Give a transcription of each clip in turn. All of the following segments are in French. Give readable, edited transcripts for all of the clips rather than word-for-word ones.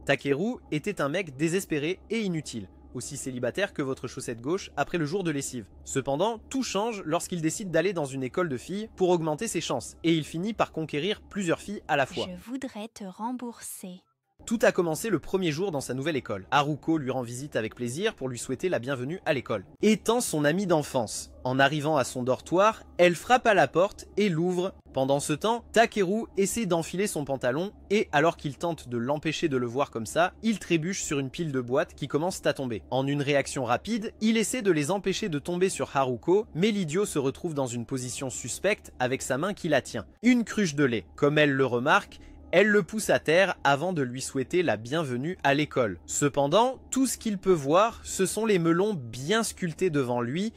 Takeru était un mec désespéré et inutile, aussi célibataire que votre chaussette gauche après le jour de lessive. Cependant, tout change lorsqu'il décide d'aller dans une école de filles pour augmenter ses chances, et il finit par conquérir plusieurs filles à la fois. Je voudrais te rembourser. Tout a commencé le premier jour dans sa nouvelle école. Haruko lui rend visite avec plaisir pour lui souhaiter la bienvenue à l'école. Étant son amie d'enfance, en arrivant à son dortoir, elle frappe à la porte et l'ouvre. Pendant ce temps, Takeru essaie d'enfiler son pantalon et alors qu'il tente de l'empêcher de le voir comme ça, il trébuche sur une pile de boîtes qui commence à tomber. En une réaction rapide, il essaie de les empêcher de tomber sur Haruko, mais l'idiot se retrouve dans une position suspecte avec sa main qui la tient. Une cruche de lait. Comme elle le remarque, elle le pousse à terre avant de lui souhaiter la bienvenue à l'école. Cependant, tout ce qu'il peut voir, ce sont les melons bien sculptés devant lui,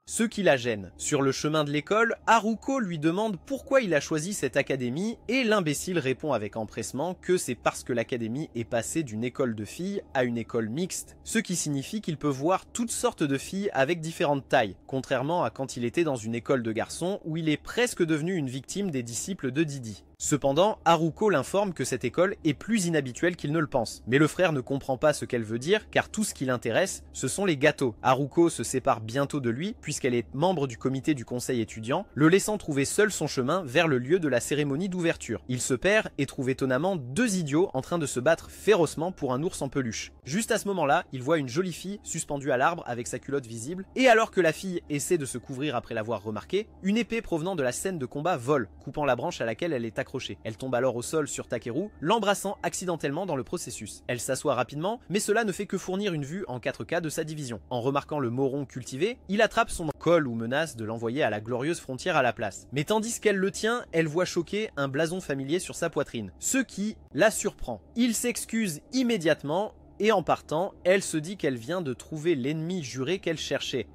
ce qui la gêne. Sur le chemin de l'école, Haruko lui demande pourquoi il a choisi cette académie et l'imbécile répond avec empressement que c'est parce que l'académie est passée d'une école de filles à une école mixte, ce qui signifie qu'il peut voir toutes sortes de filles avec différentes tailles, contrairement à quand il était dans une école de garçons où il est presque devenu une victime des disciples de Didi. Cependant, Haruko l'informe que cette école est plus inhabituelle qu'il ne le pense. Mais le frère ne comprend pas ce qu'elle veut dire, car tout ce qui l'intéresse, ce sont les gâteaux. Haruko se sépare bientôt de lui, puisqu'elle est membre du comité du conseil étudiant, le laissant trouver seul son chemin vers le lieu de la cérémonie d'ouverture. Il se perd et trouve étonnamment deux idiots en train de se battre férocement pour un ours en peluche. Juste à ce moment-là, il voit une jolie fille suspendue à l'arbre avec sa culotte visible, et alors que la fille essaie de se couvrir après l'avoir remarqué, une épée provenant de la scène de combat vole, coupant la branche à laquelle elle est accrochée. Elle tombe alors au sol sur Takeru, l'embrassant accidentellement dans le processus. Elle s'assoit rapidement, mais cela ne fait que fournir une vue en 4K de sa division. En remarquant le moron cultivé, il attrape son col ou menace de l'envoyer à la glorieuse frontière à la place. Mais tandis qu'elle le tient, elle voit choquer un blason familier sur sa poitrine, ce qui la surprend. Il s'excuse immédiatement, et en partant, elle se dit qu'elle vient de trouver l'ennemi juré qu'elle cherchait.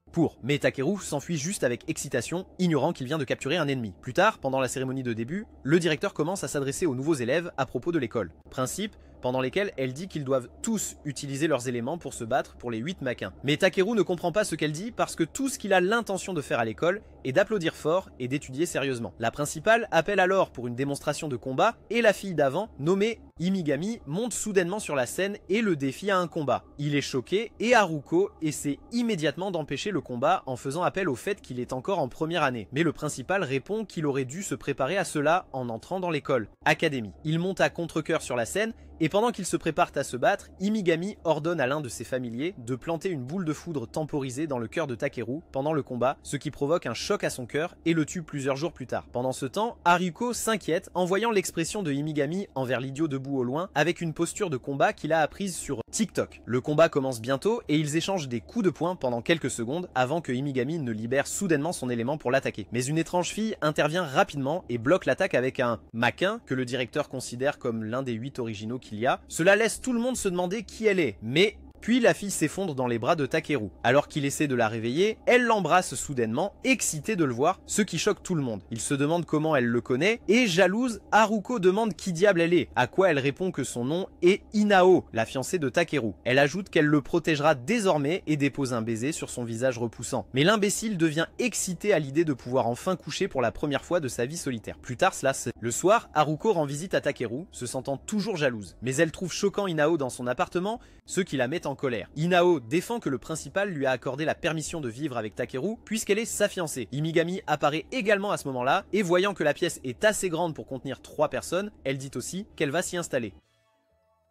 Mais Takeru s'enfuit juste avec excitation, ignorant qu'il vient de capturer un ennemi. Plus tard, pendant la cérémonie de début, le directeur commence à s'adresser aux nouveaux élèves à propos de l'école. Principe pendant lesquels elle dit qu'ils doivent tous utiliser leurs éléments pour se battre pour les 8 maquins. Mais Takeru ne comprend pas ce qu'elle dit parce que tout ce qu'il a l'intention de faire à l'école est d'applaudir fort et d'étudier sérieusement. La principale appelle alors pour une démonstration de combat et la fille d'avant, nommée Imigami, monte soudainement sur la scène et le défie à un combat. Il est choqué et Haruko essaie immédiatement d'empêcher le combat en faisant appel au fait qu'il est encore en première année. Mais le principal répond qu'il aurait dû se préparer à cela en entrant dans l'école. Académie. Il monte à contre-cœur sur la scène et pendant qu'ils se préparent à se battre, Imigami ordonne à l'un de ses familiers de planter une boule de foudre temporisée dans le cœur de Takeru pendant le combat, ce qui provoque un choc à son cœur et le tue plusieurs jours plus tard. Pendant ce temps, Haruko s'inquiète en voyant l'expression de Imigami envers l'idiot debout au loin avec une posture de combat qu'il a apprise sur TikTok. Le combat commence bientôt et ils échangent des coups de poing pendant quelques secondes avant que Imigami ne libère soudainement son élément pour l'attaquer. Mais une étrange fille intervient rapidement et bloque l'attaque avec un maquin que le directeur considère comme l'un des 8 originaux qu'il y a. Cela laisse tout le monde se demander qui elle est, mais puis la fille s'effondre dans les bras de Takeru. Alors qu'il essaie de la réveiller, elle l'embrasse soudainement, excitée de le voir, ce qui choque tout le monde. Il se demande comment elle le connaît, et jalouse, Haruko demande qui diable elle est, à quoi elle répond que son nom est Inao, la fiancée de Takeru. Elle ajoute qu'elle le protégera désormais et dépose un baiser sur son visage repoussant. Mais l'imbécile devient excité à l'idée de pouvoir enfin coucher pour la première fois de sa vie solitaire. Plus tard, le soir, Haruko rend visite à Takeru, se sentant toujours jalouse. Mais elle trouve choquant Inao dans son appartement, ce qui la met en colère. Inao défend que le principal lui a accordé la permission de vivre avec Takeru puisqu'elle est sa fiancée. Imigami apparaît également à ce moment-là et voyant que la pièce est assez grande pour contenir 3 personnes, elle dit aussi qu'elle va s'y installer.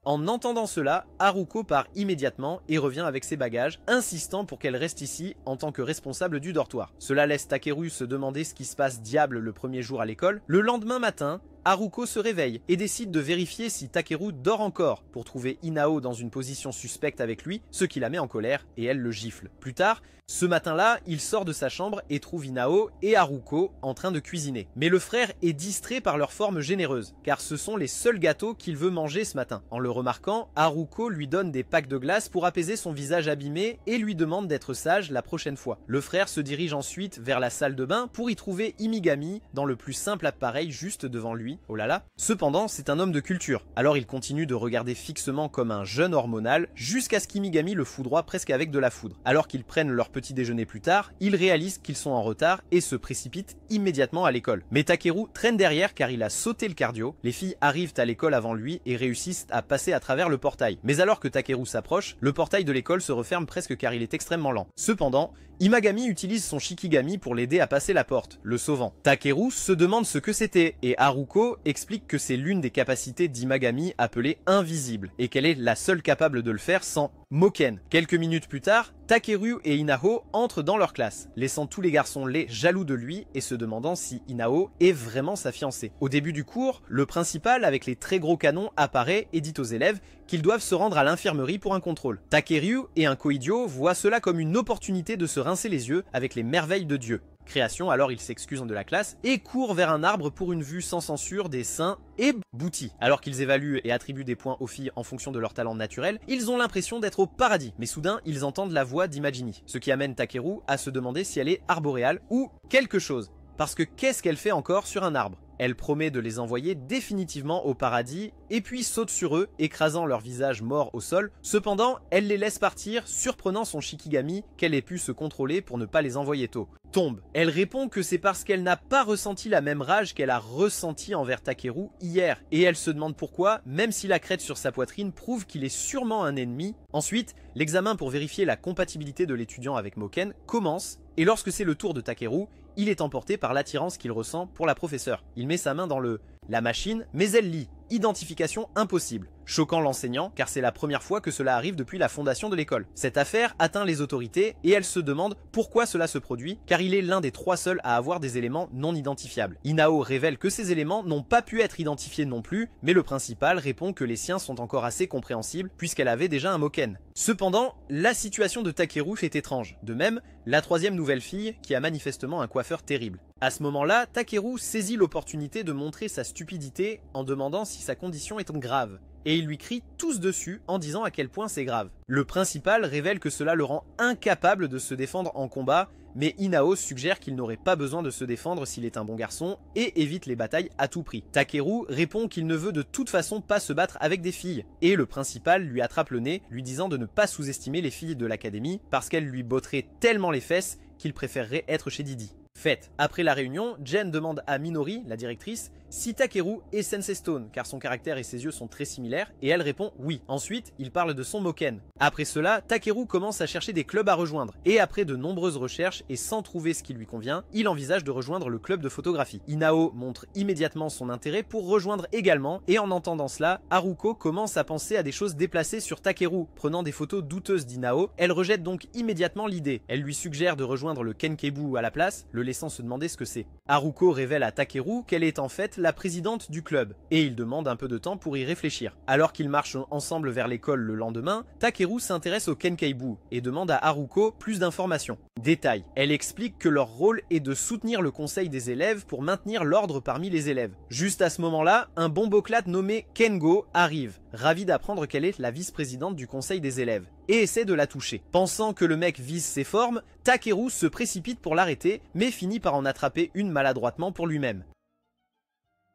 En entendant cela, Haruko part immédiatement et revient avec ses bagages, insistant pour qu'elle reste ici en tant que responsable du dortoir. Cela laisse Takeru se demander ce qui se passe diable le premier jour à l'école. Le lendemain matin, Haruko se réveille et décide de vérifier si Takeru dort encore pour trouver Inao dans une position suspecte avec lui, ce qui la met en colère et elle le gifle. Plus tard, ce matin-là, il sort de sa chambre et trouve Inao et Haruko en train de cuisiner. Mais le frère est distrait par leur forme généreuse, car ce sont les seuls gâteaux qu'il veut manger ce matin. En le remarquant, Haruko lui donne des packs de glace pour apaiser son visage abîmé et lui demande d'être sage la prochaine fois. Le frère se dirige ensuite vers la salle de bain pour y trouver Imigami dans le plus simple appareil juste devant lui, lui, oh là là. Cependant, c'est un homme de culture, alors il continue de regarder fixement comme un jeune hormonal, jusqu'à ce qu'Imigami le foudroie presque avec de la foudre. Alors qu'ils prennent leur petit déjeuner plus tard, ils réalisent qu'ils sont en retard et se précipitent immédiatement à l'école. Mais Takeru traîne derrière car il a sauté le cardio, les filles arrivent à l'école avant lui et réussissent à passer à travers le portail. Mais alors que Takeru s'approche, le portail de l'école se referme presque car il est extrêmement lent. Cependant, Imagami utilise son Shikigami pour l'aider à passer la porte, le sauvant. Takeru se demande ce que c'était, et Haruko explique que c'est l'une des capacités d'Imagami appelée invisible, et qu'elle est la seule capable de le faire sans Moken. Quelques minutes plus tard, Takeru et Inao entrent dans leur classe, laissant tous les garçons laids jaloux de lui et se demandant si Inao est vraiment sa fiancée. Au début du cours, le principal avec les très gros canons apparaît et dit aux élèves qu'ils doivent se rendre à l'infirmerie pour un contrôle. Takeru et un Koidio voient cela comme une opportunité de se rincer les yeux avec les merveilles de Dieu. Création, alors il s'excuse de la classe et court vers un arbre pour une vue sans censure des seins et boutis. Alors qu'ils évaluent et attribuent des points aux filles en fonction de leur talent naturel, ils ont l'impression d'être au paradis. Mais soudain, ils entendent la voix d'Imagini, ce qui amène Takeru à se demander si elle est arboréale ou quelque chose. Parce que qu'est-ce qu'elle fait encore sur un arbre ? Elle promet de les envoyer définitivement au paradis et puis saute sur eux, écrasant leur visage mort au sol. Cependant, elle les laisse partir, surprenant son Shikigami qu'elle ait pu se contrôler pour ne pas les envoyer tôt. Tombe. Elle répond que c'est parce qu'elle n'a pas ressenti la même rage qu'elle a ressenti envers Takeru hier. Et elle se demande pourquoi, même si la crête sur sa poitrine prouve qu'il est sûrement un ennemi. Ensuite, l'examen pour vérifier la compatibilité de l'étudiant avec Moken commence. Et lorsque c'est le tour de Takeru, il est emporté par l'attirance qu'il ressent pour la professeure. Il met sa main dans la machine, mais elle lit. Identification impossible. Choquant l'enseignant, car c'est la première fois que cela arrive depuis la fondation de l'école. Cette affaire atteint les autorités et elle se demande pourquoi cela se produit, car il est l'un des 3 seuls à avoir des éléments non identifiables. Inao révèle que ces éléments n'ont pas pu être identifiés non plus, mais le principal répond que les siens sont encore assez compréhensibles puisqu'elle avait déjà un Moken. Cependant, la situation de Takeru est étrange. De même, la 3e nouvelle fille qui a manifestement un coiffeur terrible. À ce moment-là, Takeru saisit l'opportunité de montrer sa stupidité en demandant si sa condition est grave. Et il lui crie tous dessus en disant à quel point c'est grave. Le principal révèle que cela le rend incapable de se défendre en combat, mais Inao suggère qu'il n'aurait pas besoin de se défendre s'il est un bon garçon et évite les batailles à tout prix. Takeru répond qu'il ne veut de toute façon pas se battre avec des filles, et le principal lui attrape le nez, lui disant de ne pas sous-estimer les filles de l'académie parce qu'elles lui botteraient tellement les fesses qu'il préférerait être chez Didi. Fête. Après la réunion, Jen demande à Minori, la directrice, si Takeru est Sensei Stone, car son caractère et ses yeux sont très similaires, et elle répond oui. Ensuite, il parle de son Moken. Après cela, Takeru commence à chercher des clubs à rejoindre, et après de nombreuses recherches et sans trouver ce qui lui convient, il envisage de rejoindre le club de photographie. Inao montre immédiatement son intérêt pour rejoindre également, et en entendant cela, Haruko commence à penser à des choses déplacées sur Takeru, prenant des photos douteuses d'Inao. Elle rejette donc immédiatement l'idée. Elle lui suggère de rejoindre le Kenkebu à la place, le laissant se demander ce que c'est. Haruko révèle à Takeru qu'elle est en fait la présidente du club, et il demande un peu de temps pour y réfléchir. Alors qu'ils marchent ensemble vers l'école le lendemain, Takeru s'intéresse au Kenkeibu et demande à Haruko plus d'informations. Détail, elle explique que leur rôle est de soutenir le conseil des élèves pour maintenir l'ordre parmi les élèves. Juste à ce moment-là, un bomboclate nommé Kengo arrive, ravi d'apprendre qu'elle est la vice-présidente du conseil des élèves, et essaie de la toucher. Pensant que le mec vise ses formes, Takeru se précipite pour l'arrêter, mais finit par en attraper une maladroitement pour lui-même.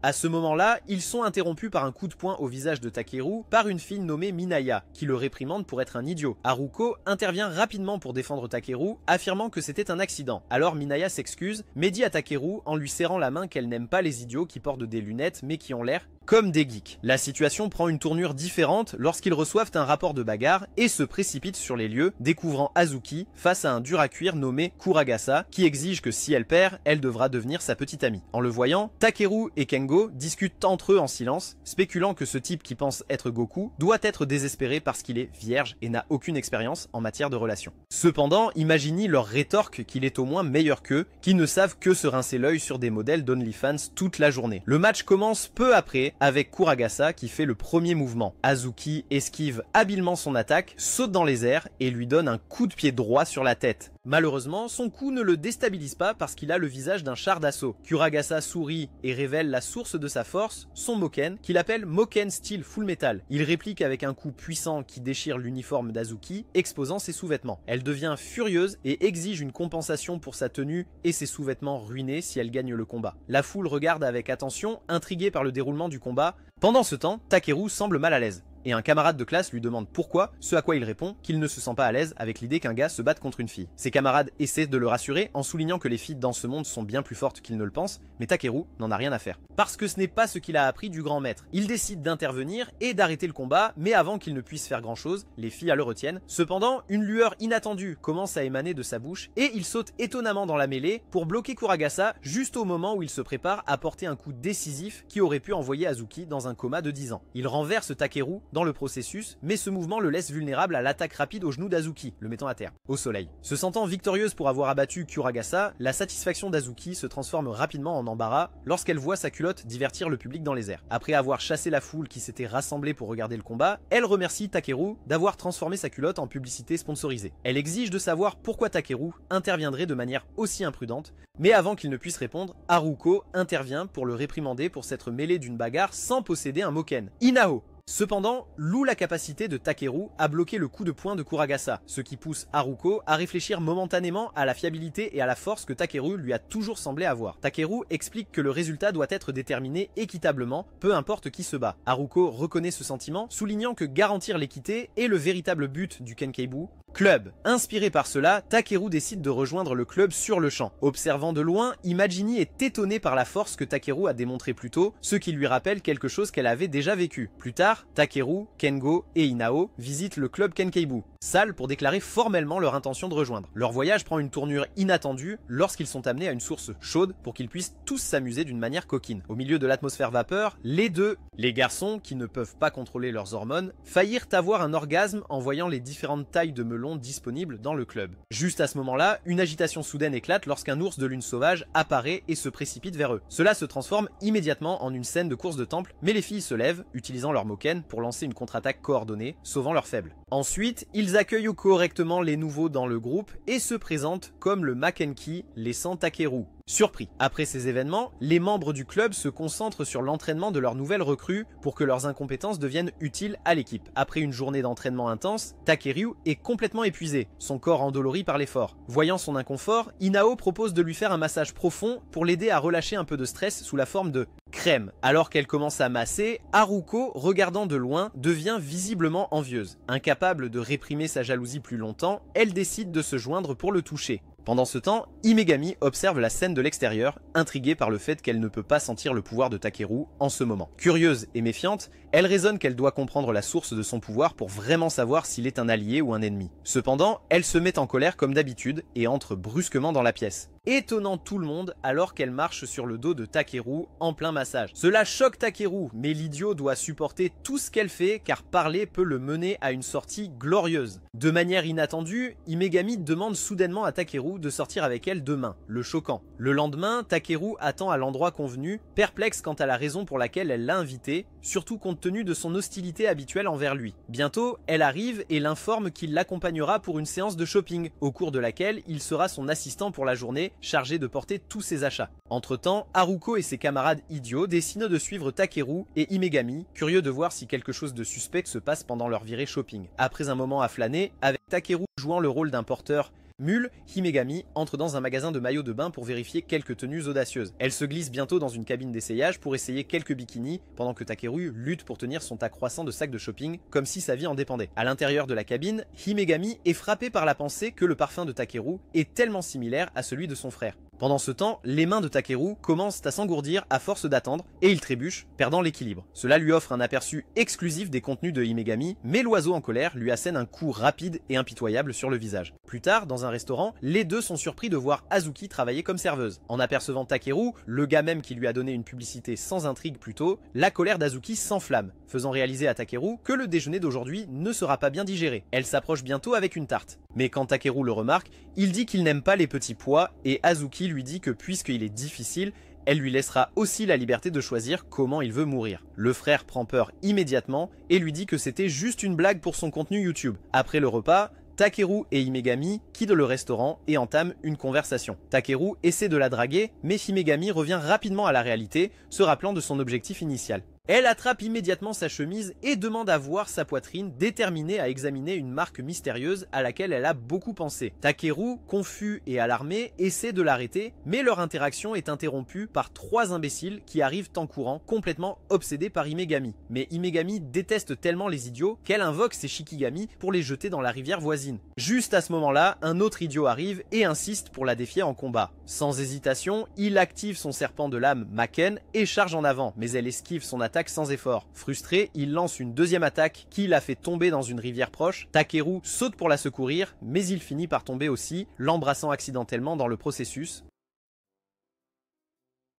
À ce moment-là, ils sont interrompus par un coup de poing au visage de Takeru par une fille nommée Minaya, qui le réprimande pour être un idiot. Haruko intervient rapidement pour défendre Takeru, affirmant que c'était un accident. Alors Minaya s'excuse, mais dit à Takeru en lui serrant la main qu'elle n'aime pas les idiots qui portent des lunettes mais qui ont l'air comme des geeks. La situation prend une tournure différente lorsqu'ils reçoivent un rapport de bagarre et se précipitent sur les lieux, découvrant Azuki face à un dur à cuire nommé Kuragasa, qui exige que si elle perd, elle devra devenir sa petite amie. En le voyant, Takeru et Kengo discutent entre eux en silence, spéculant que ce type qui pense être Goku doit être désespéré parce qu'il est vierge et n'a aucune expérience en matière de relations. Cependant, imaginez leur rétorque qu'il est au moins meilleur qu'eux, qui ne savent que se rincer l'œil sur des modèles d'OnlyFans toute la journée. Le match commence peu après, avec Kuragasa qui fait le premier mouvement. Azuki esquive habilement son attaque, saute dans les airs et lui donne un coup de pied droit sur la tête. Malheureusement, son coup ne le déstabilise pas parce qu'il a le visage d'un char d'assaut. Kuragasa sourit et révèle la source de sa force, son Moken, qu'il appelle Moken Steel Full Metal. Il réplique avec un coup puissant qui déchire l'uniforme d'Azuki, exposant ses sous-vêtements. Elle devient furieuse et exige une compensation pour sa tenue et ses sous-vêtements ruinés si elle gagne le combat. La foule regarde avec attention, intriguée par le déroulement du combat. Pendant ce temps, Takeru semble mal à l'aise. Et un camarade de classe lui demande pourquoi, ce à quoi il répond qu'il ne se sent pas à l'aise avec l'idée qu'un gars se batte contre une fille. Ses camarades essaient de le rassurer en soulignant que les filles dans ce monde sont bien plus fortes qu'il ne le pense, mais Takeru n'en a rien à faire. Parce que ce n'est pas ce qu'il a appris du grand maître. Il décide d'intervenir et d'arrêter le combat, mais avant qu'il ne puisse faire grand chose, les filles le retiennent. Cependant, une lueur inattendue commence à émaner de sa bouche et il saute étonnamment dans la mêlée pour bloquer Kuragasa juste au moment où il se prépare à porter un coup décisif qui aurait pu envoyer Azuki dans un coma de 10 ans. Il renverse Takeru dans le processus, mais ce mouvement le laisse vulnérable à l'attaque rapide au genou d'Azuki, le mettant à terre, au soleil. Se sentant victorieuse pour avoir abattu Kuragasa, la satisfaction d'Azuki se transforme rapidement en embarras lorsqu'elle voit sa culotte divertir le public dans les airs. Après avoir chassé la foule qui s'était rassemblée pour regarder le combat, elle remercie Takeru d'avoir transformé sa culotte en publicité sponsorisée. Elle exige de savoir pourquoi Takeru interviendrait de manière aussi imprudente, mais avant qu'il ne puisse répondre, Haruko intervient pour le réprimander pour s'être mêlé d'une bagarre sans posséder un Moken. Inao cependant, loue la capacité de Takeru à bloquer le coup de poing de Kuragasa, ce qui pousse Haruko à réfléchir momentanément à la fiabilité et à la force que Takeru lui a toujours semblé avoir. Takeru explique que le résultat doit être déterminé équitablement, peu importe qui se bat. Haruko reconnaît ce sentiment, soulignant que garantir l'équité est le véritable but du Kenkeibu. Club. Inspiré par cela, Takeru décide de rejoindre le club sur le champ. Observant de loin, Imagini est étonné par la force que Takeru a démontrée plus tôt, ce qui lui rappelle quelque chose qu'elle avait déjà vécu. Plus tard, Takeru, Kengo et Inao visitent le club Kenkeibu, salle pour déclarer formellement leur intention de rejoindre. Leur voyage prend une tournure inattendue lorsqu'ils sont amenés à une source chaude pour qu'ils puissent tous s'amuser d'une manière coquine. Au milieu de l'atmosphère vapeur, les garçons, qui ne peuvent pas contrôler leurs hormones, faillirent avoir un orgasme en voyant les différentes tailles de melons disponibles dans le club. Juste à ce moment-là, une agitation soudaine éclate lorsqu'un ours de lune sauvage apparaît et se précipite vers eux. Cela se transforme immédiatement en une scène de course de temple, mais les filles se lèvent, utilisant leur Moken pour lancer une contre-attaque coordonnée, sauvant leurs faibles. Ensuite, ils accueillent correctement les nouveaux dans le groupe et se présentent comme le Makenki, laissant Takeru surpris. Après ces événements, les membres du club se concentrent sur l'entraînement de leurs nouvelles recrues pour que leurs incompétences deviennent utiles à l'équipe. Après une journée d'entraînement intense, Takeru est complètement épuisé, son corps endolori par l'effort. Voyant son inconfort, Inao propose de lui faire un massage profond pour l'aider à relâcher un peu de stress sous la forme de crème. Alors qu'elle commence à masser, Haruko, regardant de loin, devient visiblement envieuse. Incapable de réprimer sa jalousie plus longtemps, elle décide de se joindre pour le toucher. Pendant ce temps, Imegami observe la scène de l'extérieur, intriguée par le fait qu'elle ne peut pas sentir le pouvoir de Takeru en ce moment. Curieuse et méfiante, elle raisonne qu'elle doit comprendre la source de son pouvoir pour vraiment savoir s'il est un allié ou un ennemi. Cependant, elle se met en colère comme d'habitude et entre brusquement dans la pièce, étonnant tout le monde alors qu'elle marche sur le dos de Takeru en plein massage. Cela choque Takeru, mais l'idiot doit supporter tout ce qu'elle fait car parler peut le mener à une sortie glorieuse. De manière inattendue, Imegami demande soudainement à Takeru de sortir avec elle demain, le choquant. Le lendemain, Takeru attend à l'endroit convenu, perplexe quant à la raison pour laquelle elle l'a invité, surtout compte tenu de son hostilité habituelle envers lui. Bientôt, elle arrive et l'informe qu'il l'accompagnera pour une séance de shopping, au cours de laquelle il sera son assistant pour la journée, chargé de porter tous ses achats. Entre-temps, Haruko et ses camarades idiots décident de suivre Takeru et Imegami, curieux de voir si quelque chose de suspect se passe pendant leur virée shopping. Après un moment à flâner, avec Takeru jouant le rôle d'un porteur mule, Himegami entre dans un magasin de maillots de bain pour vérifier quelques tenues audacieuses. Elle se glisse bientôt dans une cabine d'essayage pour essayer quelques bikinis, pendant que Takeru lutte pour tenir son tas croissant de sacs de shopping, comme si sa vie en dépendait. À l'intérieur de la cabine, Himegami est frappé par la pensée que le parfum de Takeru est tellement similaire à celui de son frère. Pendant ce temps, les mains de Takeru commencent à s'engourdir à force d'attendre et il trébuche, perdant l'équilibre. Cela lui offre un aperçu exclusif des contenus de Himegami, mais l'oiseau en colère lui assène un coup rapide et impitoyable sur le visage. Plus tard, dans un restaurant, les deux sont surpris de voir Azuki travailler comme serveuse. En apercevant Takeru, le gars même qui lui a donné une publicité sans intrigue plus tôt, la colère d'Azuki s'enflamme, faisant réaliser à Takeru que le déjeuner d'aujourd'hui ne sera pas bien digéré. Elle s'approche bientôt avec une tarte. Mais quand Takeru le remarque, il dit qu'il n'aime pas les petits pois et Azuki lui dit que puisqu'il est difficile, elle lui laissera aussi la liberté de choisir comment il veut mourir. Le frère prend peur immédiatement et lui dit que c'était juste une blague pour son contenu YouTube. Après le repas, Takeru et Himegami quittent le restaurant et entament une conversation. Takeru essaie de la draguer, mais Himegami revient rapidement à la réalité, se rappelant de son objectif initial. Elle attrape immédiatement sa chemise et demande à voir sa poitrine, déterminée à examiner une marque mystérieuse à laquelle elle a beaucoup pensé. Takeru, confus et alarmé, essaie de l'arrêter, mais leur interaction est interrompue par 3 imbéciles qui arrivent en courant, complètement obsédés par Himegami. Mais Himegami déteste tellement les idiots qu'elle invoque ses Shikigami pour les jeter dans la rivière voisine. Juste à ce moment-là, un autre idiot arrive et insiste pour la défier en combat. Sans hésitation, il active son serpent de lame Maken et charge en avant, mais elle esquive son attaque sans effort. Frustré, il lance une deuxième attaque qui la fait tomber dans une rivière proche. Takeru saute pour la secourir, mais il finit par tomber aussi, l'embrassant accidentellement dans le processus.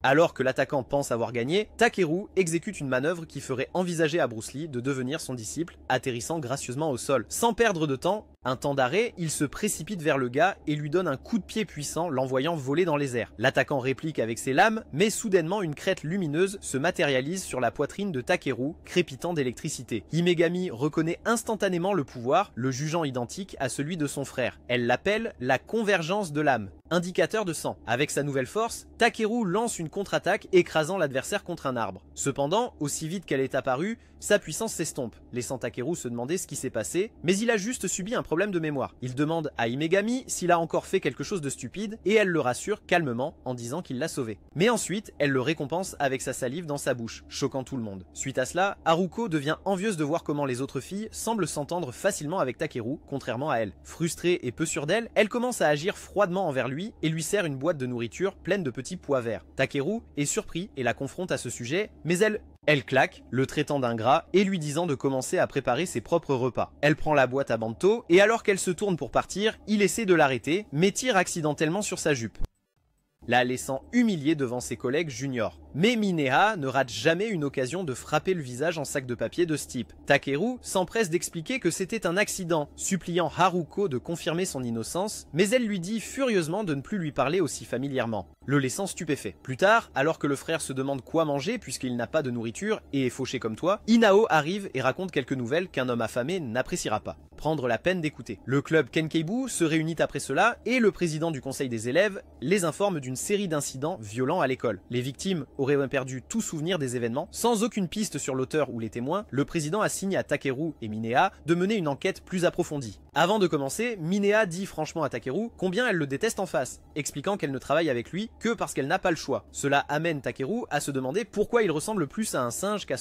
Alors que l'attaquant pense avoir gagné, Takeru exécute une manœuvre qui ferait envisager à Bruce Lee de devenir son disciple, atterrissant gracieusement au sol. Sans perdre de temps, un temps d'arrêt, il se précipite vers le gars et lui donne un coup de pied puissant, l'envoyant voler dans les airs. L'attaquant réplique avec ses lames, mais soudainement une crête lumineuse se matérialise sur la poitrine de Takeru, crépitant d'électricité. Himegami reconnaît instantanément le pouvoir, le jugeant identique à celui de son frère. Elle l'appelle la convergence de l'âme, indicateur de sang. Avec sa nouvelle force, Takeru lance une contre-attaque écrasant l'adversaire contre un arbre. Cependant, aussi vite qu'elle est apparue, sa puissance s'estompe, laissant Takeru se demander ce qui s'est passé, mais il a juste subi un problème de mémoire. Il demande à Himegami s'il a encore fait quelque chose de stupide et elle le rassure calmement en disant qu'il l'a sauvé. Mais ensuite, elle le récompense avec sa salive dans sa bouche, choquant tout le monde. Suite à cela, Haruko devient envieuse de voir comment les autres filles semblent s'entendre facilement avec Takeru, contrairement à elle. Frustrée et peu sûre d'elle, elle commence à agir froidement envers lui et lui sert une boîte de nourriture pleine de petits pois verts. Takeru est surpris et la confronte à ce sujet, mais elle claque, le traitant d'ingrat et lui disant de commencer à préparer ses propres repas. Elle prend la boîte à bento et alors qu'elle se tourne pour partir, il essaie de l'arrêter, mais tire accidentellement sur sa jupe, la laissant humiliée devant ses collègues juniors. Mais Minehas ne rate jamais une occasion de frapper le visage en sac de papier de ce type. Takeru s'empresse d'expliquer que c'était un accident, suppliant Haruko de confirmer son innocence, mais elle lui dit furieusement de ne plus lui parler aussi familièrement, le laissant stupéfait. Plus tard, alors que le frère se demande quoi manger puisqu'il n'a pas de nourriture et est fauché comme toi, Inao arrive et raconte quelques nouvelles qu'un homme affamé n'appréciera pas. Prendre la peine d'écouter. Le club Kenkeibu se réunit après cela et le président du conseil des élèves les informe d'une série d'incidents violents à l'école. Les victimes auraient perdu tout souvenir des événements. Sans aucune piste sur l'auteur ou les témoins, le président assigne à Takeru et Minehas de mener une enquête plus approfondie. Avant de commencer, Minehas dit franchement à Takeru combien elle le déteste en face, expliquant qu'elle ne travaille avec lui que parce qu'elle n'a pas le choix. Cela amène Takeru à se demander pourquoi il ressemble plus à un singe qu'à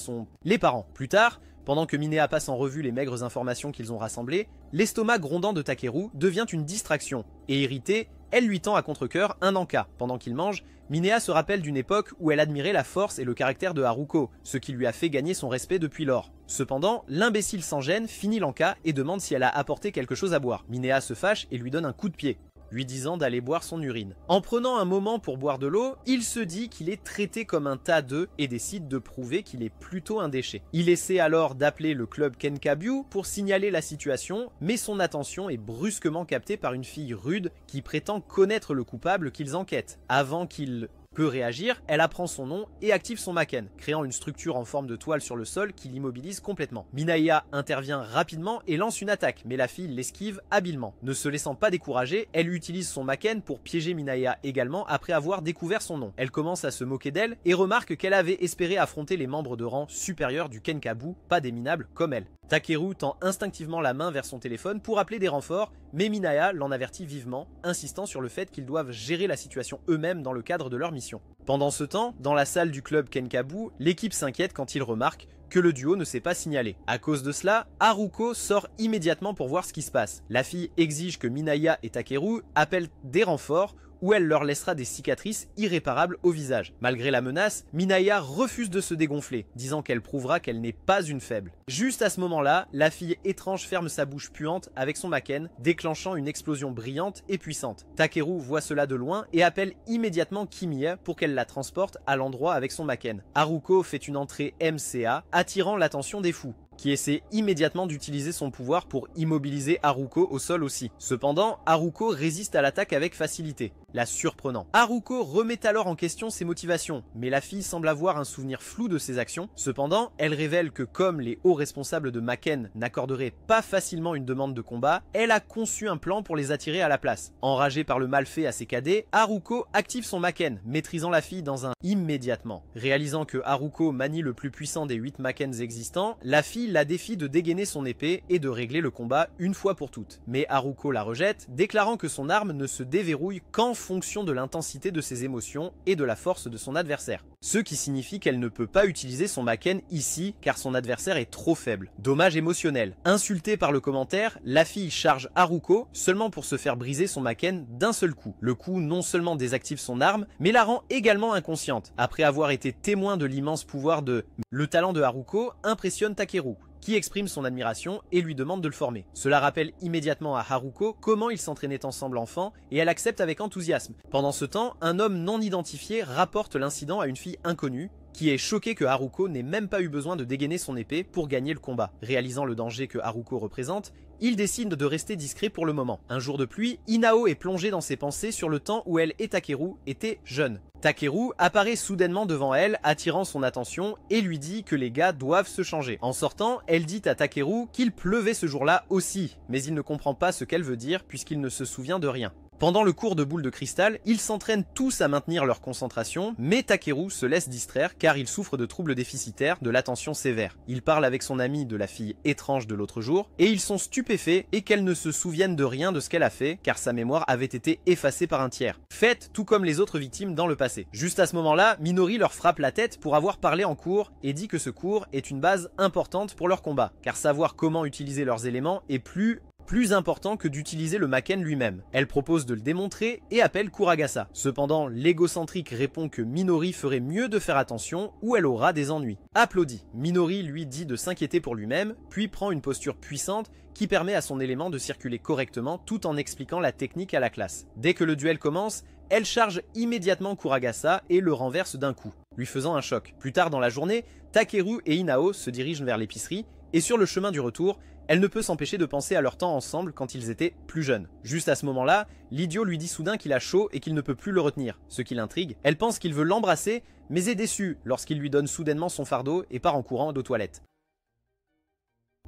les parents. Plus tard, pendant que Minehas passe en revue les maigres informations qu'ils ont rassemblées, l'estomac grondant de Takeru devient une distraction, et irritée, elle lui tend à contre-cœur un encas. Pendant qu'il mange, Minehas se rappelle d'une époque où elle admirait la force et le caractère de Haruko, ce qui lui a fait gagner son respect depuis lors. Cependant, l'imbécile sans gêne finit l'encas et demande si elle a apporté quelque chose à boire. Minehas se fâche et lui donne un coup de pied, lui disant d'aller boire son urine. En prenant un moment pour boire de l'eau, il se dit qu'il est traité comme un tas d'œufs et décide de prouver qu'il est plutôt un déchet. Il essaie alors d'appeler le club Kenkabyu pour signaler la situation, mais son attention est brusquement captée par une fille rude qui prétend connaître le coupable qu'ils enquêtent. Avant qu'il peut réagir, elle apprend son nom et active son Maken, créant une structure en forme de toile sur le sol qui l'immobilise complètement. Minaya intervient rapidement et lance une attaque, mais la fille l'esquive habilement. Ne se laissant pas décourager, elle utilise son Maken pour piéger Minaya également après avoir découvert son nom. Elle commence à se moquer d'elle et remarque qu'elle avait espéré affronter les membres de rang supérieur du Kenkabu, pas des minables comme elle. Takeru tend instinctivement la main vers son téléphone pour appeler des renforts, mais Minaya l'en avertit vivement, insistant sur le fait qu'ils doivent gérer la situation eux-mêmes dans le cadre de leur mission. Pendant ce temps, dans la salle du club Kenkabu, l'équipe s'inquiète quand ils remarquent que le duo ne s'est pas signalé. À cause de cela, Haruko sort immédiatement pour voir ce qui se passe. La fille exige que Minaya et Takeru appellent des renforts où elle leur laissera des cicatrices irréparables au visage. Malgré la menace, Minaya refuse de se dégonfler, disant qu'elle prouvera qu'elle n'est pas une faible. Juste à ce moment-là, la fille étrange ferme sa bouche puante avec son Maken, déclenchant une explosion brillante et puissante. Takeru voit cela de loin et appelle immédiatement Kimiya pour qu'elle la transporte à l'endroit avec son Maken. Haruko fait une entrée MCA, attirant l'attention des fous. qui essaie immédiatement d'utiliser son pouvoir pour immobiliser Haruko au sol aussi. Cependant, Haruko résiste à l'attaque avec facilité, la surprenant. Haruko remet alors en question ses motivations, mais la fille semble avoir un souvenir flou de ses actions. Cependant, elle révèle que comme les hauts responsables de Maken n'accorderaient pas facilement une demande de combat, elle a conçu un plan pour les attirer à la place. Enragée par le mal fait à ses cadets, Haruko active son Maken, maîtrisant la fille dans un immédiatement. Réalisant que Haruko manie le plus puissant des 8 Makens existants, la fille la défie de dégainer son épée et de régler le combat une fois pour toutes. Mais Haruko la rejette, déclarant que son arme ne se déverrouille qu'en fonction de l'intensité de ses émotions et de la force de son adversaire. Ce qui signifie qu'elle ne peut pas utiliser son Maken ici car son adversaire est trop faible. Dommage émotionnel. Insultée par le commentaire, la fille charge Haruko seulement pour se faire briser son Maken d'un seul coup. Le coup non seulement désactive son arme, mais la rend également inconsciente. Après avoir été témoin de l'immense pouvoir de... Le talent de Haruko impressionne Takeru, qui exprime son admiration et lui demande de le former. Cela rappelle immédiatement à Haruko comment ils s'entraînaient ensemble enfant et elle accepte avec enthousiasme. Pendant ce temps, un homme non identifié rapporte l'incident à une fille inconnue qui est choquée que Haruko n'ait même pas eu besoin de dégainer son épée pour gagner le combat. Réalisant le danger que Haruko représente, il décide de rester discret pour le moment. Un jour de pluie, Inao est plongée dans ses pensées sur le temps où elle et Takeru étaient jeunes. Takeru apparaît soudainement devant elle, attirant son attention et lui dit que les gars doivent se changer. En sortant, elle dit à Takeru qu'il pleuvait ce jour-là aussi, mais il ne comprend pas ce qu'elle veut dire puisqu'il ne se souvient de rien. Pendant le cours de boule de cristal, ils s'entraînent tous à maintenir leur concentration, mais Takeru se laisse distraire car il souffre de troubles déficitaires de l'attention sévère. Il parle avec son ami de la fille étrange de l'autre jour, et ils sont stupéfaits et qu'elle ne se souvienne de rien de ce qu'elle a fait, car sa mémoire avait été effacée par un tiers. Faite tout comme les autres victimes dans le passé. Juste à ce moment-là, Minori leur frappe la tête pour avoir parlé en cours et dit que ce cours est une base importante pour leur combat, car savoir comment utiliser leurs éléments est plus important que d'utiliser le Maken lui-même. Elle propose de le démontrer et appelle Kuragasa. Cependant, l'égocentrique répond que Minori ferait mieux de faire attention ou elle aura des ennuis. Applaudi. Minori lui dit de s'inquiéter pour lui-même, puis prend une posture puissante qui permet à son élément de circuler correctement tout en expliquant la technique à la classe. Dès que le duel commence, elle charge immédiatement Kuragasa et le renverse d'un coup, lui faisant un choc. Plus tard dans la journée, Takeru et Inao se dirigent vers l'épicerie et sur le chemin du retour, elle ne peut s'empêcher de penser à leur temps ensemble quand ils étaient plus jeunes. Juste à ce moment-là, l'idiot lui dit soudain qu'il a chaud et qu'il ne peut plus le retenir, ce qui l'intrigue. Elle pense qu'il veut l'embrasser, mais est déçue lorsqu'il lui donne soudainement son fardeau et part en courant aux toilettes.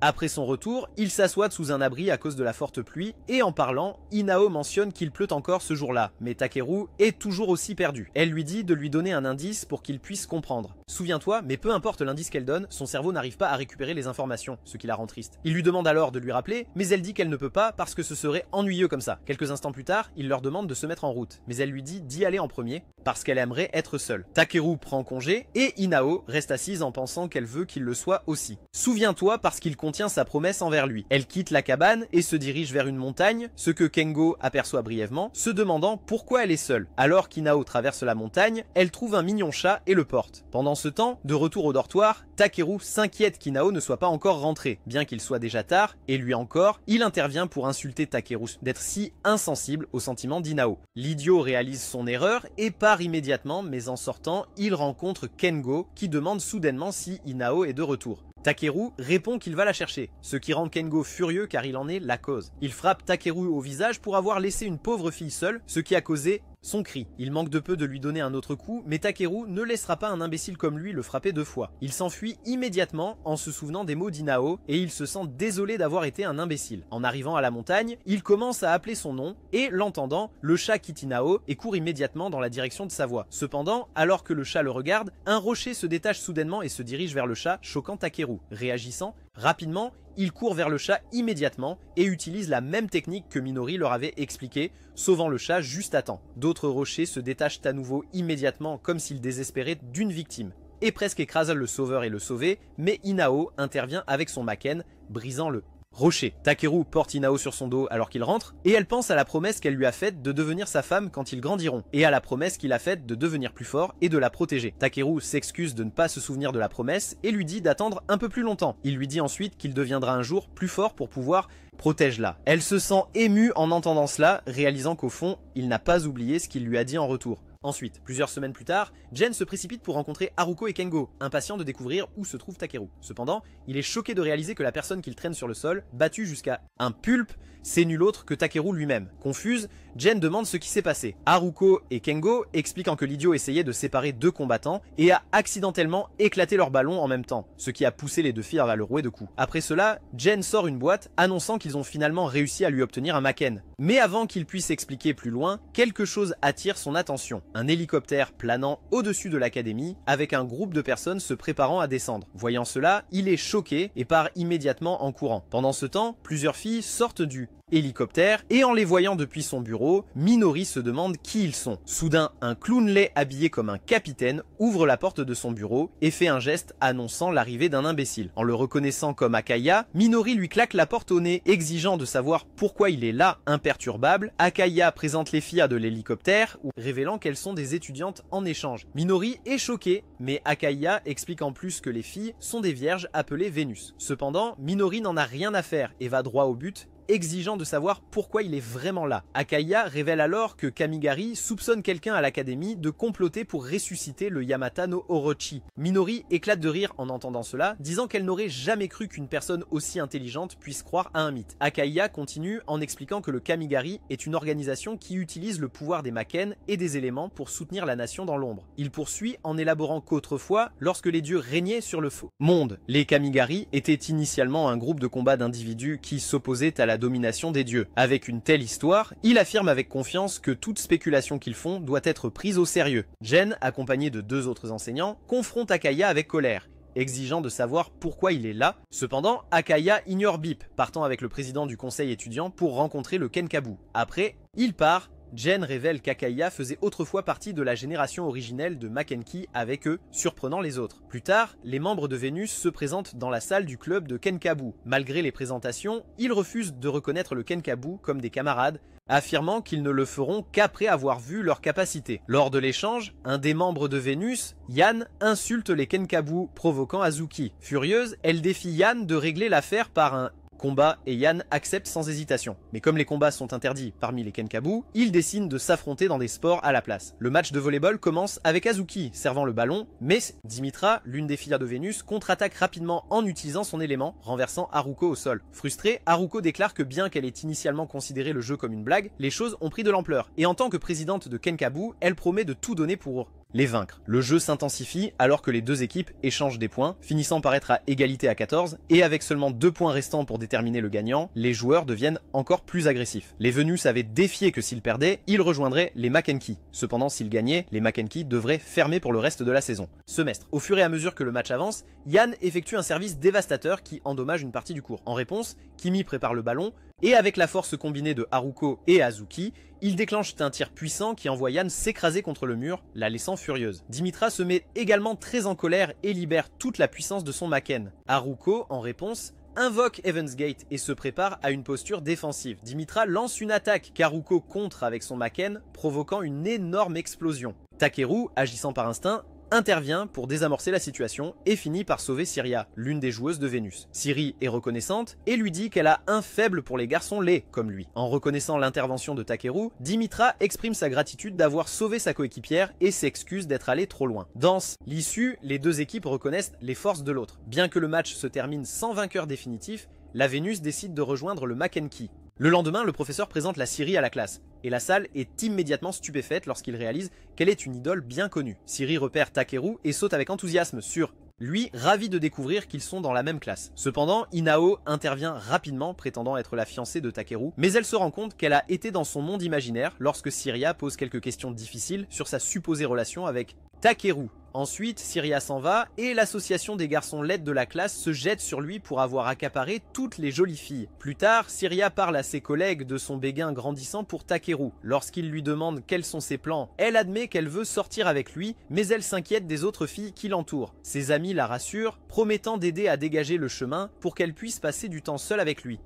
Après son retour, il s'assoit sous un abri à cause de la forte pluie et en parlant, Inao mentionne qu'il pleut encore ce jour-là, mais Takeru est toujours aussi perdu. Elle lui dit de lui donner un indice pour qu'il puisse comprendre. Souviens-toi, mais peu importe l'indice qu'elle donne, son cerveau n'arrive pas à récupérer les informations, ce qui la rend triste. Il lui demande alors de lui rappeler, mais elle dit qu'elle ne peut pas parce que ce serait ennuyeux comme ça. Quelques instants plus tard, il leur demande de se mettre en route, mais elle lui dit d'y aller en premier parce qu'elle aimerait être seule. Takeru prend congé et Inao reste assise en pensant qu'elle veut qu'il le soit aussi. Souviens-toi parce qu'il contient sa promesse envers lui. Elle quitte la cabane et se dirige vers une montagne, ce que Kengo aperçoit brièvement, se demandant pourquoi elle est seule. Alors qu'Inao traverse la montagne, elle trouve un mignon chat et le porte. Pendant ce temps, de retour au dortoir, Takeru s'inquiète qu'Inao ne soit pas encore rentré, bien qu'il soit déjà tard, et lui encore, il intervient pour insulter Takeru d'être si insensible aux sentiments d'Inao. L'idiot réalise son erreur et part immédiatement, mais en sortant, il rencontre Kengo qui demande soudainement si Inao est de retour. Takeru répond qu'il va la chercher, ce qui rend Kengo furieux car il en est la cause. Il frappe Takeru au visage pour avoir laissé une pauvre fille seule, ce qui a causé son cri. Il manque de peu de lui donner un autre coup, mais Takeru ne laissera pas un imbécile comme lui le frapper 2 fois. Il s'enfuit immédiatement en se souvenant des mots d'Inao et il se sent désolé d'avoir été un imbécile. En arrivant à la montagne, il commence à appeler son nom et, l'entendant, le chat quitte Inao et court immédiatement dans la direction de sa voix. Cependant, alors que le chat le regarde, un rocher se détache soudainement et se dirige vers le chat, choquant Takeru. Réagissant, rapidement, il court vers le chat immédiatement et utilise la même technique que Minori leur avait expliqué, sauvant le chat juste à temps. D'autres rochers se détachent à nouveau immédiatement comme s'ils désespéraient d'une victime, et presque écrasent le sauveur et le sauvé, mais Inao intervient avec son Maken, brisant le rocher. Takeru porte Inao sur son dos alors qu'il rentre, et elle pense à la promesse qu'elle lui a faite de devenir sa femme quand ils grandiront, et à la promesse qu'il a faite de devenir plus fort et de la protéger. Takeru s'excuse de ne pas se souvenir de la promesse et lui dit d'attendre un peu plus longtemps. Il lui dit ensuite qu'il deviendra un jour plus fort pour pouvoir protéger-la. Elle se sent émue en entendant cela, réalisant qu'au fond, il n'a pas oublié ce qu'il lui a dit en retour. Ensuite, plusieurs semaines plus tard, Jen se précipite pour rencontrer Haruko et Kengo, impatient de découvrir où se trouve Takeru. Cependant, il est choqué de réaliser que la personne qu'il traîne sur le sol, battue jusqu'à un pulpe, c'est nul autre que Takeru lui-même. Confuse, Jen demande ce qui s'est passé. Haruko et Kengo expliquant que l'idiot essayait de séparer deux combattants et a accidentellement éclaté leur ballon en même temps, ce qui a poussé les deux filles à le rouer de coups. Après cela, Jen sort une boîte annonçant qu'ils ont finalement réussi à lui obtenir un Maken. Mais avant qu'il puisse expliquer plus loin, quelque chose attire son attention. Un hélicoptère planant au-dessus de l'académie avec un groupe de personnes se préparant à descendre. Voyant cela, il est choqué et part immédiatement en courant. Pendant ce temps, plusieurs filles sortent du hélicoptère et en les voyant depuis son bureau, Minori se demande qui ils sont. Soudain, un clown laid habillé comme un capitaine ouvre la porte de son bureau et fait un geste annonçant l'arrivée d'un imbécile. En le reconnaissant comme Akaya, Minori lui claque la porte au nez, exigeant de savoir pourquoi il est là, imperturbable. Akaya présente les filles de l'hélicoptère, révélant qu'elles sont des étudiantes en échange. Minori est choqué, mais Akaya explique en plus que les filles sont des vierges appelées Vénus. Cependant, Minori n'en a rien à faire et va droit au but, exigeant de savoir pourquoi il est vraiment là. Akaya révèle alors que Kamigari soupçonne quelqu'un à l'académie de comploter pour ressusciter le Yamata no Orochi. Minori éclate de rire en entendant cela, disant qu'elle n'aurait jamais cru qu'une personne aussi intelligente puisse croire à un mythe. Akaya continue en expliquant que le Kamigari est une organisation qui utilise le pouvoir des Maken et des éléments pour soutenir la nation dans l'ombre. Il poursuit en élaborant qu'autrefois, lorsque les dieux régnaient sur le faux monde, les Kamigari étaient initialement un groupe de combat d'individus qui s'opposaient à la domination des dieux. Avec une telle histoire, il affirme avec confiance que toute spéculation qu'ils font doit être prise au sérieux. Jen, accompagné de deux autres enseignants, confronte Akaya avec colère, exigeant de savoir pourquoi il est là. Cependant, Akaya ignore Bip, partant avec le président du conseil étudiant pour rencontrer le Kenkabu. Après, il part. Jen révèle qu'Akaya faisait autrefois partie de la génération originelle de Makenki avec eux, surprenant les autres. Plus tard, les membres de Vénus se présentent dans la salle du club de Kenkabu. Malgré les présentations, ils refusent de reconnaître le Kenkabu comme des camarades, affirmant qu'ils ne le feront qu'après avoir vu leurs capacités. Lors de l'échange, un des membres de Vénus, Yan, insulte les Kenkabu, provoquant Azuki. Furieuse, elle défie Yan de régler l'affaire par un combat et Yan accepte sans hésitation. Mais comme les combats sont interdits parmi les Kenkabu, ils décident de s'affronter dans des sports à la place. Le match de volleyball commence avec Azuki servant le ballon, mais Dimitra, l'une des filles de Vénus, contre-attaque rapidement en utilisant son élément, renversant Haruko au sol. Frustrée, Haruko déclare que bien qu'elle ait initialement considéré le jeu comme une blague, les choses ont pris de l'ampleur, et en tant que présidente de Kenkabu, elle promet de tout donner pour les vaincre. Le jeu s'intensifie alors que les deux équipes échangent des points, finissant par être à égalité à 14, et avec seulement 2 points restants pour déterminer le gagnant, les joueurs deviennent encore plus agressifs. Les Vénus avaient défié que s'ils perdaient, ils rejoindraient les Makenki. Cependant, s'ils gagnaient, les Makenki devraient fermer pour le reste de la saison. Semestre. Au fur et à mesure que le match avance, Yan effectue un service dévastateur qui endommage une partie du cours. En réponse, Kimi prépare le ballon, et avec la force combinée de Haruko et Azuki, il déclenche un tir puissant qui envoie Yan s'écraser contre le mur, la laissant furieuse. Dimitra se met également très en colère et libère toute la puissance de son Maken. Haruko, en réponse, invoque Heaven's Gate et se prépare à une posture défensive. Dimitra lance une attaque qu'Haruko contre avec son Maken, provoquant une énorme explosion. Takeru, agissant par instinct, intervient pour désamorcer la situation et finit par sauver Syria, l'une des joueuses de Vénus. Siri est reconnaissante et lui dit qu'elle a un faible pour les garçons laids comme lui. En reconnaissant l'intervention de Takeru, Dimitra exprime sa gratitude d'avoir sauvé sa coéquipière et s'excuse d'être allée trop loin. Dans l'issue, les deux équipes reconnaissent les forces de l'autre. Bien que le match se termine sans vainqueur définitif, la Vénus décide de rejoindre le Makenki. Le lendemain, le professeur présente la Siri à la classe, et la salle est immédiatement stupéfaite lorsqu'il réalise qu'elle est une idole bien connue. Siri repère Takeru et saute avec enthousiasme sur lui, ravi de découvrir qu'ils sont dans la même classe. Cependant, Inao intervient rapidement, prétendant être la fiancée de Takeru, mais elle se rend compte qu'elle a été dans son monde imaginaire lorsque Syria pose quelques questions difficiles sur sa supposée relation avec Takeru. Ensuite, Syria s'en va et l'association des garçons laids de la classe se jette sur lui pour avoir accaparé toutes les jolies filles. Plus tard, Syria parle à ses collègues de son béguin grandissant pour Takeru. Lorsqu'il lui demande quels sont ses plans, elle admet qu'elle veut sortir avec lui, mais elle s'inquiète des autres filles qui l'entourent. Ses amis la rassurent, promettant d'aider à dégager le chemin pour qu'elle puisse passer du temps seule avec lui.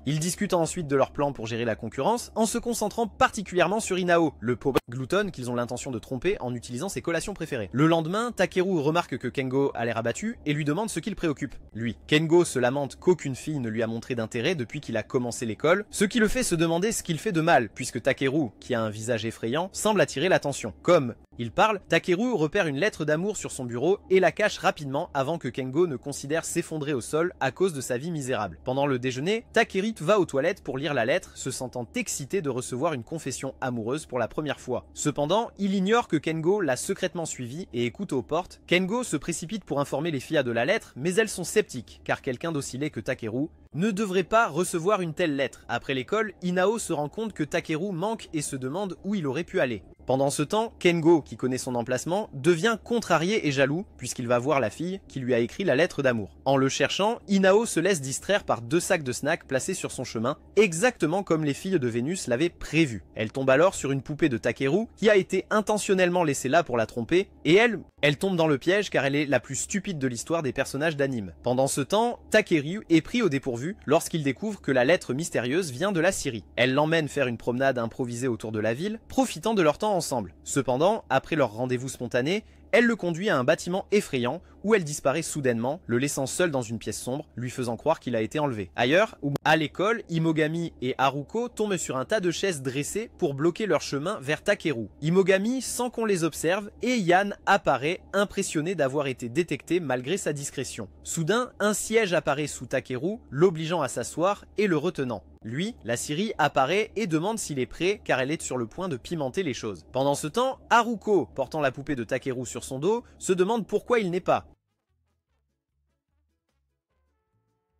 Ils discutent ensuite de leur plan pour gérer la concurrence en se concentrant particulièrement sur Inao, le pauvre glouton qu'ils ont l'intention de tromper en utilisant ses collations préférées. Le lendemain, Takeru remarque que Kengo a l'air abattu et lui demande ce qu'il préoccupe. Kengo se lamente qu'aucune fille ne lui a montré d'intérêt depuis qu'il a commencé l'école, ce qui le fait se demander ce qu'il fait de mal, puisque Takeru, qui a un visage effrayant, semble attirer l'attention. Comme Il parle, Takeru repère une lettre d'amour sur son bureau et la cache rapidement avant que Kengo ne considère s'effondrer au sol à cause de sa vie misérable. Pendant le déjeuner, Takeru va aux toilettes pour lire la lettre, se sentant excité de recevoir une confession amoureuse pour la première fois. Cependant, il ignore que Kengo l'a secrètement suivi et écoute aux portes. Kengo se précipite pour informer les filles de la lettre, mais elles sont sceptiques, car quelqu'un d'aussi laid que Takeru ne devrait pas recevoir une telle lettre. Après l'école, Inao se rend compte que Takeru manque et se demande où il aurait pu aller. Pendant ce temps, Kengo, qui connaît son emplacement, devient contrarié et jaloux puisqu'il va voir la fille qui lui a écrit la lettre d'amour. En le cherchant, Inao se laisse distraire par 2 sacs de snacks placés sur son chemin, exactement comme les filles de Vénus l'avaient prévu. Elle tombe alors sur une poupée de Takeru qui a été intentionnellement laissée là pour la tromper, et elle tombe dans le piège car elle est la plus stupide de l'histoire des personnages d'anime. Pendant ce temps, Takeru est pris au dépourvu lorsqu'il découvre que la lettre mystérieuse vient de la Syrie. Elle l'emmène faire une promenade improvisée autour de la ville, profitant de leur temps ensemble. Cependant, après leur rendez-vous spontané, elle le conduit à un bâtiment effrayant où elle disparaît soudainement, le laissant seul dans une pièce sombre, lui faisant croire qu'il a été enlevé. Ailleurs, à l'école, Imogami et Haruko tombent sur un tas de chaises dressées pour bloquer leur chemin vers Takeru. Imogami sent qu'on les observe et Yan apparaît, impressionné d'avoir été détecté malgré sa discrétion. Soudain, un siège apparaît sous Takeru, l'obligeant à s'asseoir et le retenant. Lui, la Syrie, apparaît et demande s'il est prêt car elle est sur le point de pimenter les choses. Pendant ce temps, Haruko, portant la poupée de Takeru sur son dos, se demande pourquoi il n'est pas.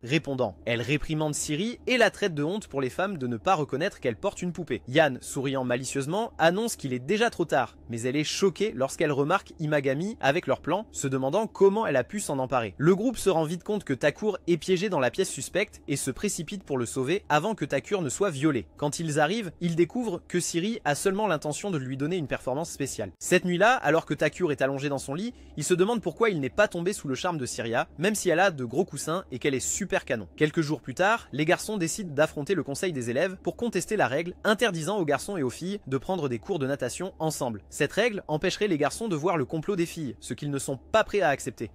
Répondant, elle réprimande Siri et la traite de honte pour les femmes de ne pas reconnaître qu'elle porte une poupée. Yan, souriant malicieusement, annonce qu'il est déjà trop tard, mais elle est choquée lorsqu'elle remarque Imagami avec leur plan, se demandant comment elle a pu s'en emparer. Le groupe se rend vite compte que Takur est piégé dans la pièce suspecte et se précipite pour le sauver avant que Takur ne soit violé. Quand ils arrivent, ils découvrent que Siri a seulement l'intention de lui donner une performance spéciale. Cette nuit-là, alors que Takur est allongé dans son lit, il se demande pourquoi il n'est pas tombé sous le charme de Syria, même si elle a de gros coussins et qu'elle est super canon. Quelques jours plus tard, les garçons décident d'affronter le conseil des élèves pour contester la règle interdisant aux garçons et aux filles de prendre des cours de natation ensemble. Cette règle empêcherait les garçons de voir le complot des filles, ce qu'ils ne sont pas prêts à accepter.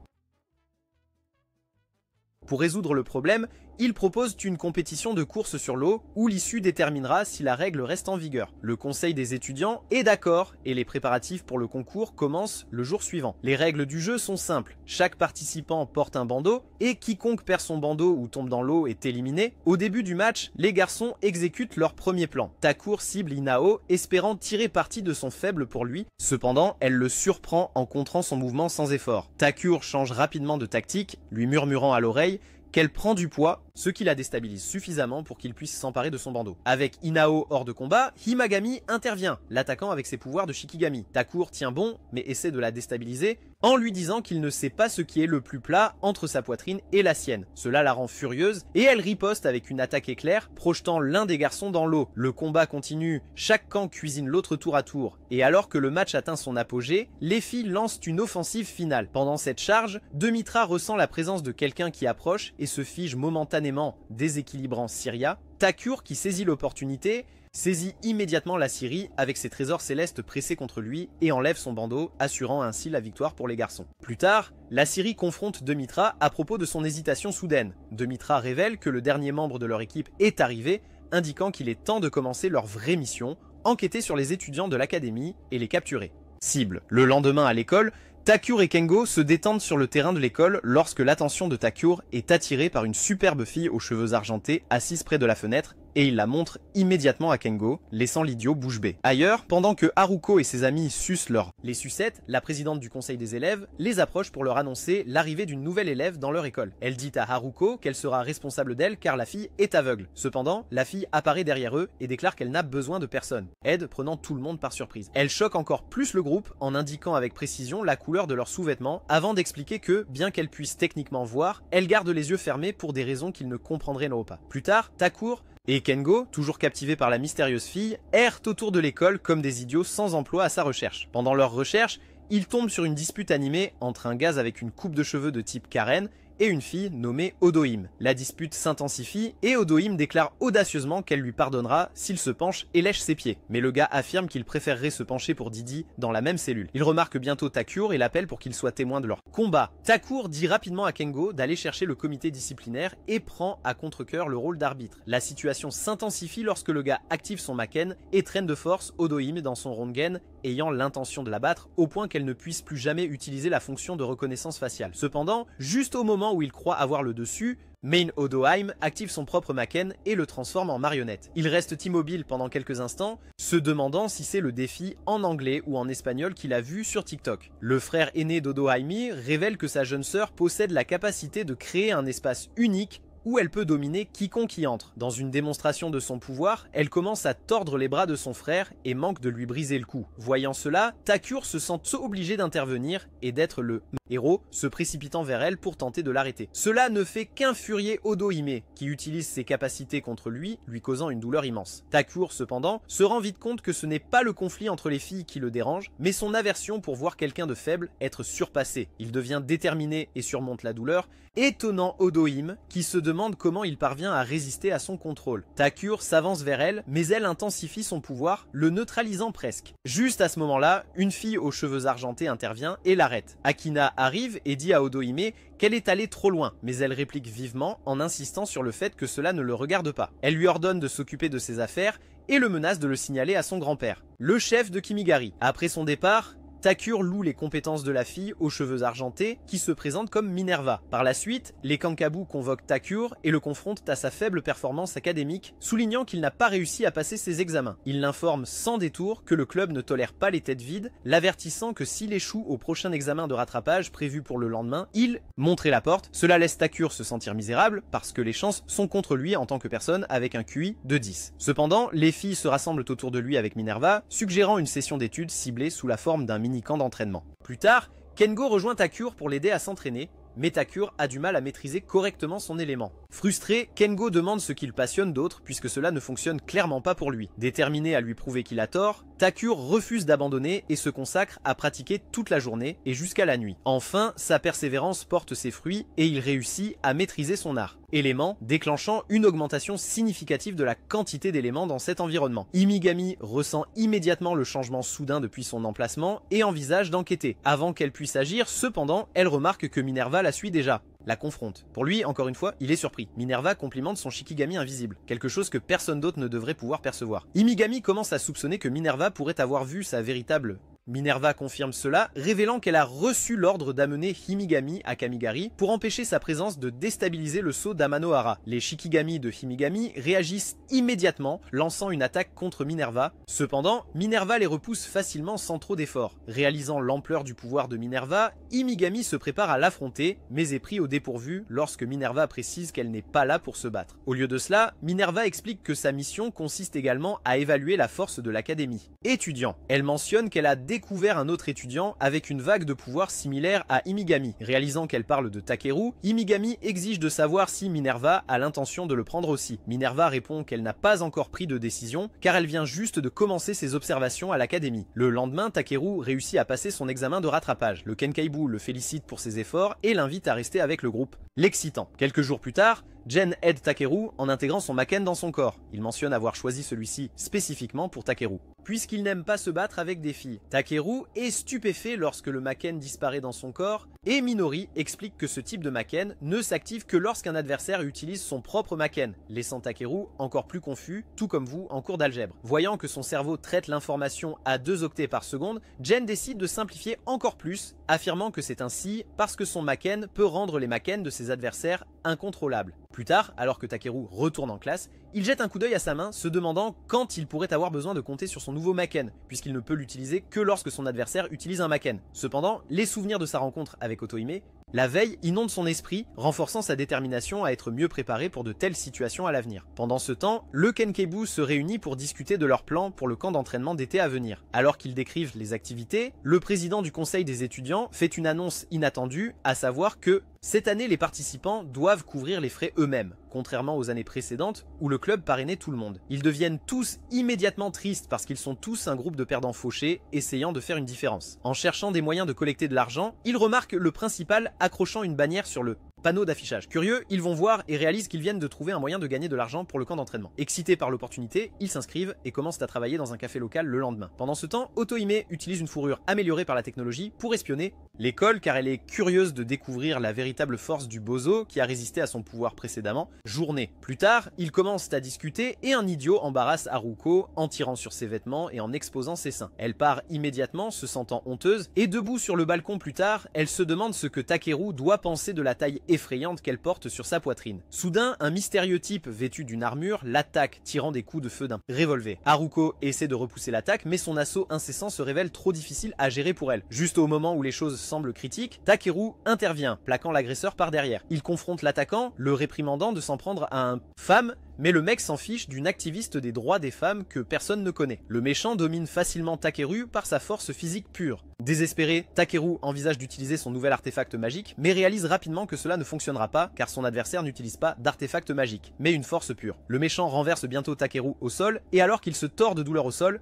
Pour résoudre le problème, ils proposent une compétition de course sur l'eau où l'issue déterminera si la règle reste en vigueur. Le conseil des étudiants est d'accord et les préparatifs pour le concours commencent le jour suivant. Les règles du jeu sont simples. Chaque participant porte un bandeau et quiconque perd son bandeau ou tombe dans l'eau est éliminé. Au début du match, les garçons exécutent leur premier plan. Takur cible Inao, espérant tirer parti de son faible pour lui. Cependant, elle le surprend en contrant son mouvement sans effort. Takur change rapidement de tactique, lui murmurant à l'oreille qu'elle prend du poids, ce qui la déstabilise suffisamment pour qu'il puisse s'emparer de son bandeau. Avec Inao hors de combat, Himagami intervient, l'attaquant avec ses pouvoirs de Shikigami. Takur tient bon, mais essaie de la déstabiliser en lui disant qu'il ne sait pas ce qui est le plus plat entre sa poitrine et la sienne. Cela la rend furieuse et elle riposte avec une attaque éclair, projetant l'un des garçons dans l'eau. Le combat continue, chaque camp cuisine l'autre tour à tour, et alors que le match atteint son apogée, les filles lancent une offensive finale. Pendant cette charge, Demitra ressent la présence de quelqu'un qui approche et se fige momentanément, déséquilibrant Syria. Takur, qui saisit l'opportunité, saisit immédiatement la Syrie avec ses trésors célestes pressés contre lui et enlève son bandeau, assurant ainsi la victoire pour les garçons. Plus tard, la Syrie confronte Demitra à propos de son hésitation soudaine. Demitra révèle que le dernier membre de leur équipe est arrivé, indiquant qu'il est temps de commencer leur vraie mission, enquêter sur les étudiants de l'académie et les capturer. Cible. Le lendemain à l'école, Takur et Kengo se détendent sur le terrain de l'école lorsque l'attention de Takur est attirée par une superbe fille aux cheveux argentés assise près de la fenêtre et il la montre immédiatement à Kengo, laissant l'idiot bouche bée. Ailleurs, pendant que Haruko et ses amis sucent les sucettes, la présidente du conseil des élèves les approche pour leur annoncer l'arrivée d'une nouvelle élève dans leur école. Elle dit à Haruko qu'elle sera responsable d'elle car la fille est aveugle. Cependant, la fille apparaît derrière eux et déclare qu'elle n'a besoin de personne, Ed prenant tout le monde par surprise. Elle choque encore plus le groupe en indiquant avec précision la couleur de leurs sous-vêtements avant d'expliquer que, bien qu'elle puisse techniquement voir, elle garde les yeux fermés pour des raisons qu'ils ne comprendraient pas. Plus tard, Takur et Kengo, toujours captivés par la mystérieuse fille, errent autour de l'école comme des idiots sans emploi à sa recherche. Pendant leur recherche, ils tombent sur une dispute animée entre un gaz avec une coupe de cheveux de type Karen et une fille nommée Odohime. La dispute s'intensifie et Odohime déclare audacieusement qu'elle lui pardonnera s'il se penche et lèche ses pieds. Mais le gars affirme qu'il préférerait se pencher pour Didi dans la même cellule. Il remarque bientôt Takur et l'appelle pour qu'il soit témoin de leur combat. Takur dit rapidement à Kengo d'aller chercher le comité disciplinaire et prend à contre-cœur le rôle d'arbitre. La situation s'intensifie lorsque le gars active son Maken et traîne de force Odohime dans son Rongen, ayant l'intention de la battre au point qu'elle ne puisse plus jamais utiliser la fonction de reconnaissance faciale. Cependant, juste au moment où il croit avoir le dessus, Main Odohime active son propre Maken et le transforme en marionnette. Il reste immobile pendant quelques instants, se demandant si c'est le défi en anglais ou en espagnol qu'il a vu sur TikTok. Le frère aîné d'Odohime révèle que sa jeune sœur possède la capacité de créer un espace unique où elle peut dominer quiconque y entre. Dans une démonstration de son pouvoir, elle commence à tordre les bras de son frère et manque de lui briser le cou. Voyant cela, Takur se sent obligé d'intervenir et d'être le héros, se précipitant vers elle pour tenter de l'arrêter. Cela ne fait qu'infurier Odohime, qui utilise ses capacités contre lui, lui causant une douleur immense. Takur, cependant, se rend vite compte que ce n'est pas le conflit entre les filles qui le dérange, mais son aversion pour voir quelqu'un de faible être surpassé. Il devient déterminé et surmonte la douleur, étonnant Odohime, qui se demande comment il parvient à résister à son contrôle. Takur s'avance vers elle, mais elle intensifie son pouvoir, le neutralisant presque. Juste à ce moment-là, une fille aux cheveux argentés intervient et l'arrête. Akina arrive et dit à Odohime qu'elle est allée trop loin, mais elle réplique vivement en insistant sur le fait que cela ne le regarde pas. Elle lui ordonne de s'occuper de ses affaires et le menace de le signaler à son grand-père, le chef de Kimigari. Après son départ, Takur loue les compétences de la fille aux cheveux argentés qui se présente comme Minerva. Par la suite, les Kankabu convoquent Takur et le confrontent à sa faible performance académique, soulignant qu'il n'a pas réussi à passer ses examens. Il l'informe sans détour que le club ne tolère pas les têtes vides, l'avertissant que s'il échoue au prochain examen de rattrapage prévu pour le lendemain, il montrait la porte. Cela laisse Takur se sentir misérable parce que les chances sont contre lui en tant que personne avec un QI de 10. Cependant, les filles se rassemblent autour de lui avec Minerva, suggérant une session d'études ciblée sous la forme d'un mini-camp d'entraînement. Plus tard, Kengo rejoint Takur pour l'aider à s'entraîner, mais Takur a du mal à maîtriser correctement son élément. Frustré, Kengo demande ce qui le passionne d'autre puisque cela ne fonctionne clairement pas pour lui. Déterminé à lui prouver qu'il a tort, Takur refuse d'abandonner et se consacre à pratiquer toute la journée et jusqu'à la nuit. Enfin, sa persévérance porte ses fruits et il réussit à maîtriser son art. Élément déclenchant une augmentation significative de la quantité d'éléments dans cet environnement. Imigami ressent immédiatement le changement soudain depuis son emplacement et envisage d'enquêter. Avant qu'elle puisse agir, cependant, elle remarque que Minerva la suit déjà. La confronte. Pour lui, encore une fois, il est surpris. Minerva complimente son Shikigami invisible, quelque chose que personne d'autre ne devrait pouvoir percevoir. Imigami commence à soupçonner que Minerva pourrait avoir vu sa véritable... Minerva confirme cela, révélant qu'elle a reçu l'ordre d'amener Himigami à Kamigari pour empêcher sa présence de déstabiliser le sceau d'Amanohara. Les Shikigami de Himigami réagissent immédiatement, lançant une attaque contre Minerva. Cependant, Minerva les repousse facilement sans trop d'efforts. Réalisant l'ampleur du pouvoir de Minerva, Himigami se prépare à l'affronter, mais est pris au dépourvu lorsque Minerva précise qu'elle n'est pas là pour se battre. Au lieu de cela, Minerva explique que sa mission consiste également à évaluer la force de l'académie. Étudiant. Elle mentionne qu'elle a découvert un autre étudiant avec une vague de pouvoir similaire à Imigami. Réalisant qu'elle parle de Takeru, Imigami exige de savoir si Minerva a l'intention de le prendre aussi. Minerva répond qu'elle n'a pas encore pris de décision car elle vient juste de commencer ses observations à l'académie. Le lendemain, Takeru réussit à passer son examen de rattrapage. Le Kenkaibu le félicite pour ses efforts et l'invite à rester avec le groupe, l'excitant. Quelques jours plus tard, Jen aide Takeru en intégrant son Maken dans son corps. Il mentionne avoir choisi celui-ci spécifiquement pour Takeru, puisqu'il n'aime pas se battre avec des filles. Takeru est stupéfait lorsque le Maken disparaît dans son corps, et Minori explique que ce type de Maken ne s'active que lorsqu'un adversaire utilise son propre Maken, laissant Takeru encore plus confus, tout comme vous en cours d'algèbre. Voyant que son cerveau traite l'information à 2 octets par seconde, Jen décide de simplifier encore plus, affirmant que c'est ainsi parce que son Maken peut rendre les Maken de ses adversaires incontrôlables. Plus tard, alors que Takeru retourne en classe, il jette un coup d'œil à sa main, se demandant quand il pourrait avoir besoin de compter sur son nouveau Maken, puisqu'il ne peut l'utiliser que lorsque son adversaire utilise un Maken. Cependant, les souvenirs de sa rencontre avec Otohime, la veille, inonde son esprit, renforçant sa détermination à être mieux préparé pour de telles situations à l'avenir. Pendant ce temps, le Kenkeibu se réunit pour discuter de leur plan pour le camp d'entraînement d'été à venir. Alors qu'ils décrivent les activités, le président du conseil des étudiants fait une annonce inattendue, à savoir que cette année, les participants doivent couvrir les frais eux-mêmes, contrairement aux années précédentes où le club parrainait tout le monde. Ils deviennent tous immédiatement tristes parce qu'ils sont tous un groupe de perdants fauchés essayant de faire une différence. En cherchant des moyens de collecter de l'argent, ils remarquent le principal accrochant une bannière sur le panneau d'affichage. Curieux, ils vont voir et réalisent qu'ils viennent de trouver un moyen de gagner de l'argent pour le camp d'entraînement. Excités par l'opportunité, ils s'inscrivent et commencent à travailler dans un café local le lendemain. Pendant ce temps, Otohime utilise une fourrure améliorée par la technologie pour espionner l'école car elle est curieuse de découvrir la véritable force du bozo qui a résisté à son pouvoir précédemment, Journée. Plus tard, ils commencent à discuter et un idiot embarrasse Haruko en tirant sur ses vêtements et en exposant ses seins. Elle part immédiatement, se sentant honteuse, et debout sur le balcon plus tard, elle se demande ce que Takeru doit penser de la taille effrayante qu'elle porte sur sa poitrine. Soudain, un mystérieux type vêtu d'une armure l'attaque, tirant des coups de feu d'un revolver. Haruko essaie de repousser l'attaque, mais son assaut incessant se révèle trop difficile à gérer pour elle. Juste au moment où les choses semblent critiques, Takeru intervient, plaquant l'agresseur par derrière. Il confronte l'attaquant, le réprimandant de s'en prendre à une femme, mais le mec s'en fiche d'une activiste des droits des femmes que personne ne connaît. Le méchant domine facilement Takeru par sa force physique pure. Désespéré, Takeru envisage d'utiliser son nouvel artefact magique, mais réalise rapidement que cela ne fonctionnera pas car son adversaire n'utilise pas d'artefact magique, mais une force pure. Le méchant renverse bientôt Takeru au sol, et alors qu'il se tord de douleur au sol,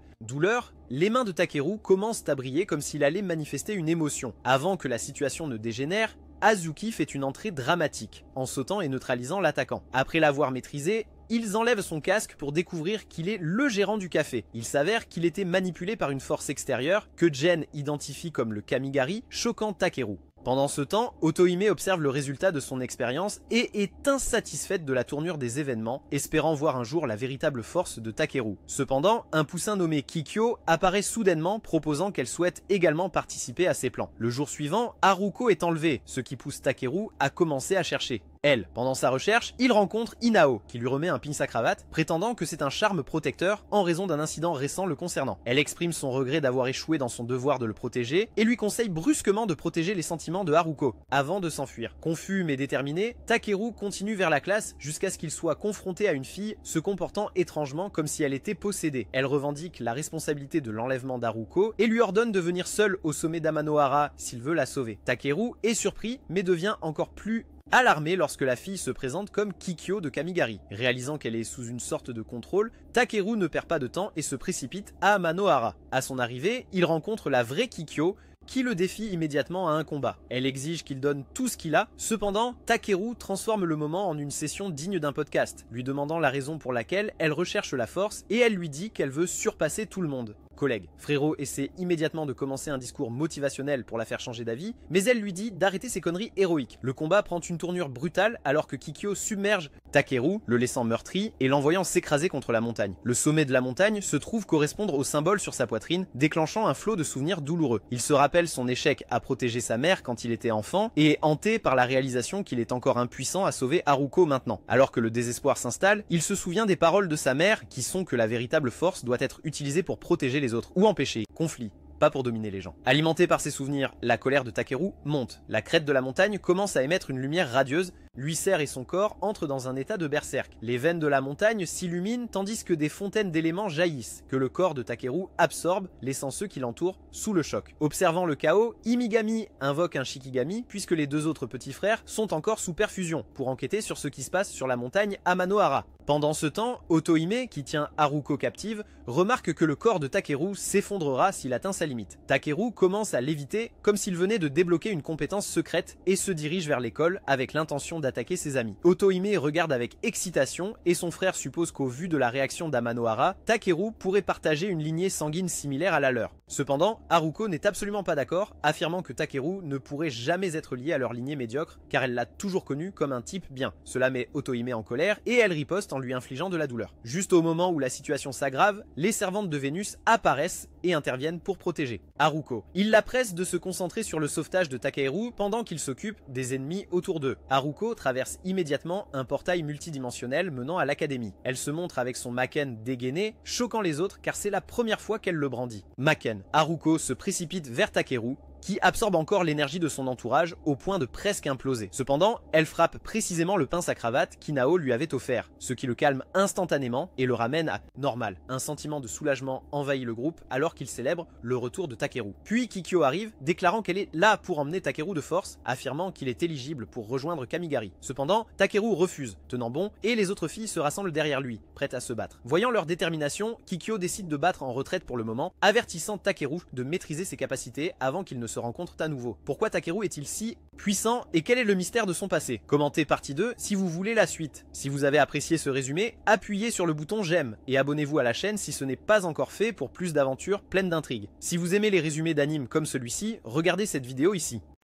les mains de Takeru commencent à briller comme s'il allait manifester une émotion. Avant que la situation ne dégénère, Azuki fait une entrée dramatique, en sautant et neutralisant l'attaquant. Après l'avoir maîtrisé, ils enlèvent son casque pour découvrir qu'il est le gérant du café. Il s'avère qu'il était manipulé par une force extérieure que Jen identifie comme le Kamigari, choquant Takeru. Pendant ce temps, Otohime observe le résultat de son expérience et est insatisfaite de la tournure des événements, espérant voir un jour la véritable force de Takeru. Cependant, un poussin nommé Kikyo apparaît soudainement proposant qu'elle souhaite également participer à ses plans. Le jour suivant, Haruko est enlevée, ce qui pousse Takeru à commencer à chercher. Elle. Pendant sa recherche, il rencontre Inao, qui lui remet un pins à cravate, prétendant que c'est un charme protecteur en raison d'un incident récent le concernant. Elle exprime son regret d'avoir échoué dans son devoir de le protéger et lui conseille brusquement de protéger les sentiments de Haruko, avant de s'enfuir. Confus mais déterminé, Takeru continue vers la classe jusqu'à ce qu'il soit confronté à une fille se comportant étrangement comme si elle était possédée. Elle revendique la responsabilité de l'enlèvement d'Haruko et lui ordonne de venir seul au sommet d'Amanohara s'il veut la sauver. Takeru est surpris mais devient encore plus alarmé lorsque la fille se présente comme Kikyo de Kamigari. Réalisant qu'elle est sous une sorte de contrôle, Takeru ne perd pas de temps et se précipite à Amanohara. À son arrivée, il rencontre la vraie Kikyo, qui le défie immédiatement à un combat. Elle exige qu'il donne tout ce qu'il a, cependant, Takeru transforme le moment en une session digne d'un podcast, lui demandant la raison pour laquelle elle recherche la force et elle lui dit qu'elle veut surpasser tout le monde. Collègue. Frérot essaie immédiatement de commencer un discours motivationnel pour la faire changer d'avis, mais elle lui dit d'arrêter ses conneries héroïques. Le combat prend une tournure brutale alors que Kikyo submerge Takeru, le laissant meurtri et l'envoyant s'écraser contre la montagne. Le sommet de la montagne se trouve correspondre au symbole sur sa poitrine, déclenchant un flot de souvenirs douloureux. Il se rappelle son échec à protéger sa mère quand il était enfant et est hanté par la réalisation qu'il est encore impuissant à sauver Haruko maintenant. Alors que le désespoir s'installe, il se souvient des paroles de sa mère qui sont que la véritable force doit être utilisée pour protéger les autres ou empêcher, conflit, pas pour dominer les gens. Alimenté par ses souvenirs, la colère de Takeru monte. La crête de la montagne commence à émettre une lumière radieuse, lui serre et son corps entrent dans un état de berserk. Les veines de la montagne s'illuminent tandis que des fontaines d'éléments jaillissent, que le corps de Takeru absorbe, laissant ceux qui l'entourent sous le choc. Observant le chaos, Imigami invoque un Shikigami puisque les deux autres petits frères sont encore sous perfusion pour enquêter sur ce qui se passe sur la montagne Amanohara. Pendant ce temps, Otohime, qui tient Haruko captive, remarque que le corps de Takeru s'effondrera s'il atteint sa limite. Takeru commence à léviter comme s'il venait de débloquer une compétence secrète et se dirige vers l'école avec l'intention d'attaquer ses amis. Otohime regarde avec excitation et son frère suppose qu'au vu de la réaction d'Amanohara, Takeru pourrait partager une lignée sanguine similaire à la leur. Cependant, Haruko n'est absolument pas d'accord, affirmant que Takeru ne pourrait jamais être lié à leur lignée médiocre car elle l'a toujours connu comme un type bien. Cela met Otohime en colère et elle riposte en lui infligeant de la douleur. Juste au moment où la situation s'aggrave, les servantes de Vénus apparaissent et interviennent pour protéger Haruko. Ils la pressent de se concentrer sur le sauvetage de Takeru pendant qu'il s'occupe des ennemis autour d'eux. Haruko traverse immédiatement un portail multidimensionnel menant à l'académie. Elle se montre avec son Maken dégainé, choquant les autres car c'est la première fois qu'elle le brandit. Maken. Haruko se précipite vers Takeru, qui absorbe encore l'énergie de son entourage au point de presque imploser. Cependant, elle frappe précisément le pince à cravate qu'Inao lui avait offert, ce qui le calme instantanément et le ramène à normal. Un sentiment de soulagement envahit le groupe alors qu'il célèbre le retour de Takeru. Puis Kikyo arrive, déclarant qu'elle est là pour emmener Takeru de force, affirmant qu'il est éligible pour rejoindre Kamigari. Cependant, Takeru refuse, tenant bon, et les autres filles se rassemblent derrière lui, prêtes à se battre. Voyant leur détermination, Kikyo décide de battre en retraite pour le moment, avertissant Takeru de maîtriser ses capacités avant qu'il ne se rencontrent à nouveau. Pourquoi Takeru est-il si puissant et quel est le mystère de son passé? Commentez partie 2 si vous voulez la suite. Si vous avez apprécié ce résumé, appuyez sur le bouton j'aime et abonnez-vous à la chaîne si ce n'est pas encore fait pour plus d'aventures pleines d'intrigues. Si vous aimez les résumés d'animes comme celui-ci, regardez cette vidéo ici.